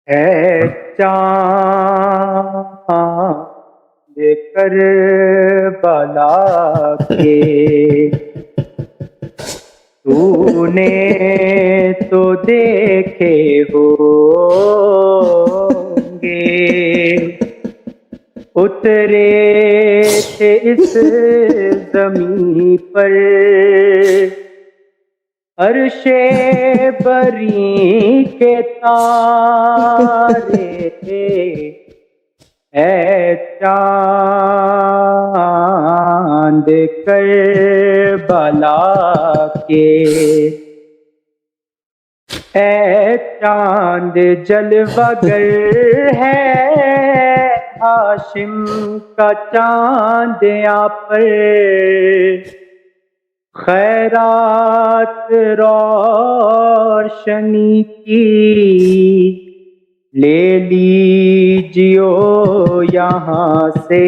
ہے چاند کربلا کے تو نے تو دیکھے ہوں گے، اترے تھے اس زمین پر عرش بری کے تارے، اے چاند کربلا کے، اے چاند جلوہ گر ہے ہاشم کا چاند یہاں پر، خیرات روشنی کی لے لیجیو یہاں سے،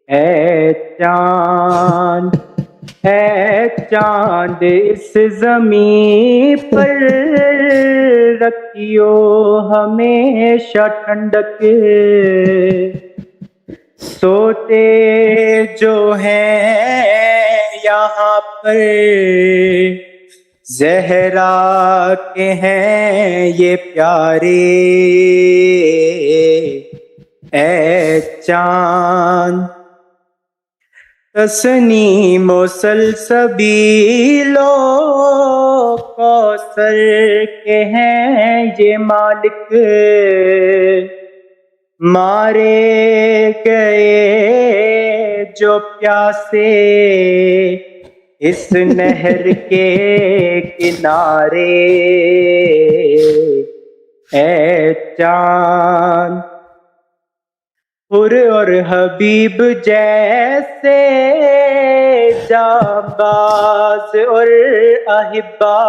اے چاند اس زمین پر رکھیو ہمیشہ ٹھنڈک، سوتے جو ہیں یہاں پر زہرا کے ہیں یہ پیارے، اے چاند تسنیم و سلسبیل و کوثر کے ہیں یہ مالک، مارے گئے جو پیاسے اس نہر کے کنارے، اے چاند حر اور حبیب جیسے جانباز اور احبا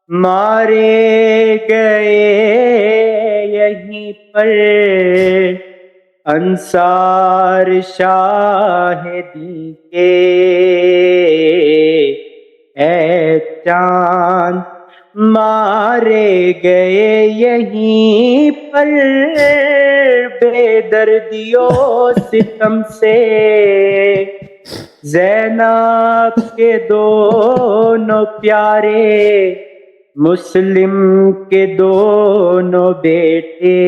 مارے گئے یہیں پر انصار شاہدی کے، اے چاند مارے گئے یہیں پر بے دردیو ستم سے زینب کے دونوں پیارے، مسلم کے دونوں بیٹے،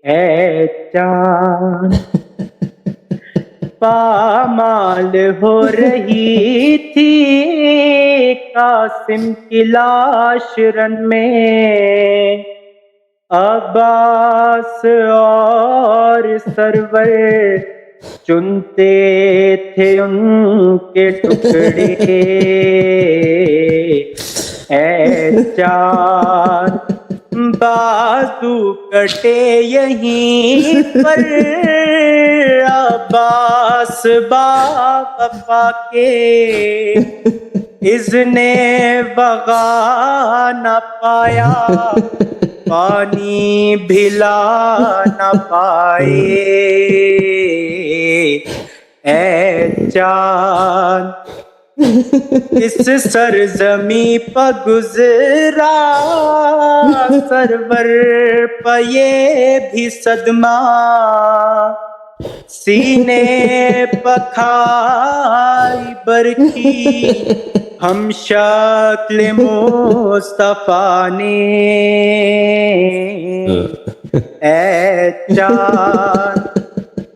اے چاند پامال ہو رہی تھی قاسم کی لاش رن میں، عباس اور سرور چنتے تھے ان کے ٹکڑے، اے چاند بازو کٹے یہیں پر عباس باوفا کے، اذن وغا نہ پایا پانی بھلا نہ پائے، اے چاند اس سرزمین پہ گزرا سرور پہ یہ بھی صدمہ، سینے پہ کھائی برکی ہم شکل مصطفیٰ نے، اے چاند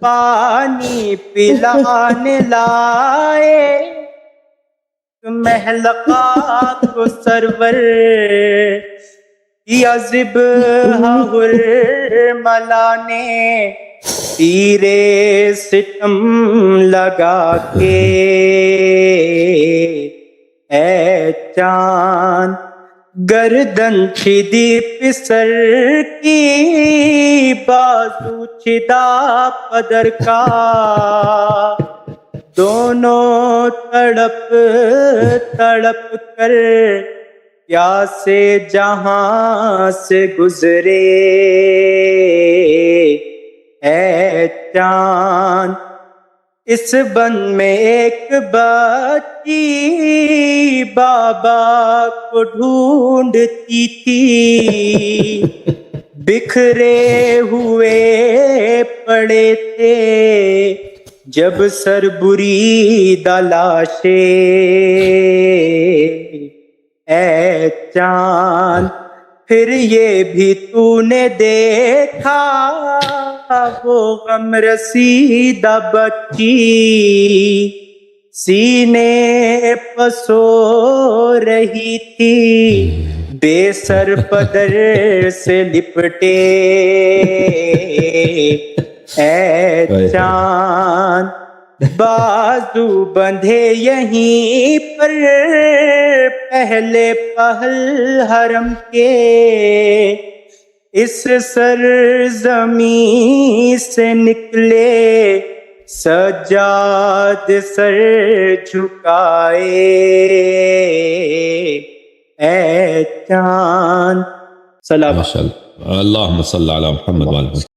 پانی پلانے لائے محلقہ کو سرور یا ذبح حرملا نے تیرے ستم لگا کے، اے چاند گردن چھدی پسر کی بازو چھدا قدر کا، دونوں تڑپ تڑپ کر پیاسے جہاں سے گزرے، اے چاند اس بن میں ایک بچی بابا کو ڈھونڈتی تھی، بکھرے ہوئے پڑے تھے جب سر بریدہ لاشیں، اے چاند پھر یہ بھی تو نے دیکھا وہ غم رسیدہ بچی سینے پسو رہی تھی بے سر پدر سے لپٹے، اے چاند بازو بندھے یہیں پر پہلے پہل حرم کے، اس سرزمین سے نکلے سجاد سر جھکائے، اے چاند. ماشاء اللہ. اللہم صل علی محمد وعلی محمد.